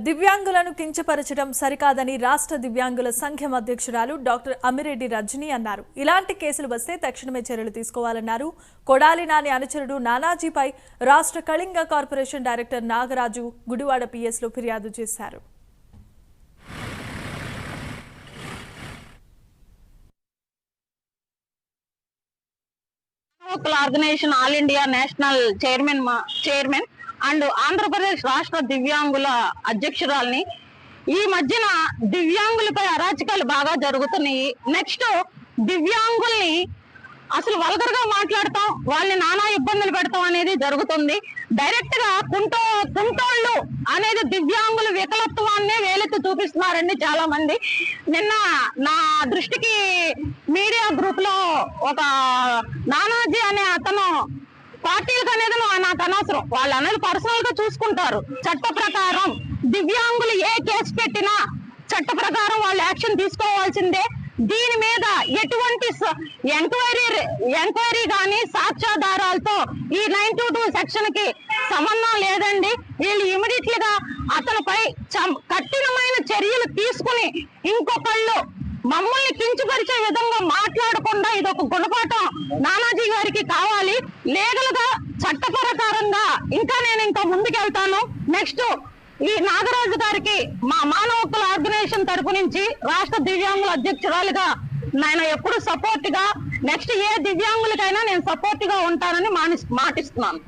దివ్యాంగులను కించపరచడం సరికాదని రాష్ట్ర దివ్యాంగుల సంఘం అధ్యక్షురాలు డాక్టర్ అమిరెడ్డి రజనీ అన్నారు. ఇలాంటి కేసులు వస్తే తక్షణమే చర్యలు తీసుకోవాలన్నారు. కొడాలి నాని అనుచరుడు నానాజీపై రాష్ట్ర కళింగ కార్పొరేషన్ డైరెక్టర్ నాగరాజు గుడివాడ పిఎస్లో ఫిర్యాదు చేశారు. Organisation all India national chairman and Andhra Pradesh రాష్ట్ర దివ్యాంగుల అధ్యక్షురాలని. ఈ మధ్యన దివ్యాంగులపై అరాచకాలు బాగా జరుగుతున్నాయి. నెక్స్ట్ దివ్యాంగుల్ని అసలు వల్గర్ గా మాట్లాడతాం, వాళ్ళని నానా ఇబ్బందులు పెడతాం అనేది జరుగుతుంది. డైరెక్ట్ గా కుంటోళ్ళు అనేది దివ్యాంగుల వికలత్వాన్నే వేలెత్తి చూపిస్తున్నారండి చాలా మంది. నిన్న నా దృష్టికి మీడియా గ్రూప్ లో ఒక నానాజీ అనే అతను పార్టీలకు అనేది నాకు అనవసరం, వాళ్ళు అనేది పర్సనల్ గా చూసుకుంటారు. చట్ట ప్రకారం దివ్యాంగులు ఏ కేసు పెట్టినా చట్ట ప్రకారం వాళ్ళు యాక్షన్ తీసుకోవాల్సిందే. దీని మీద ఎటువంటి ఎంక్వైరీ కానీ సాక్ష్యాధారాలతో ఈ 922 సెక్షన్ కి సంబంధం లేదండి. వీళ్ళు ఇమీడియట్ గా అతనిపై కఠినమైన చర్యలు తీసుకుని ఇంకొకళ్ళు మమ్మల్ని కించపరిచే విధంగా మాట్లాడకుండా ఇది ఒక గుణపాఠం నానాజీ గారికి కావాలి. లీగల్ గా చట్ట ప్రకారంగా ఇంకా ముందుకెళ్తాను. నెక్స్ట్ ఈ నాగరాజు గారికి మా మానవ హక్కుల ఆర్గనైజేషన్ తరపు నుంచి రాష్ట్ర దివ్యాంగుల అధ్యక్షురాలుగా నేను ఎప్పుడు సపోర్ట్ గా, నెక్స్ట్ ఏ దివ్యాంగులకైనా నేను సపోర్ట్ గా ఉంటానని మాటిస్తున్నాను.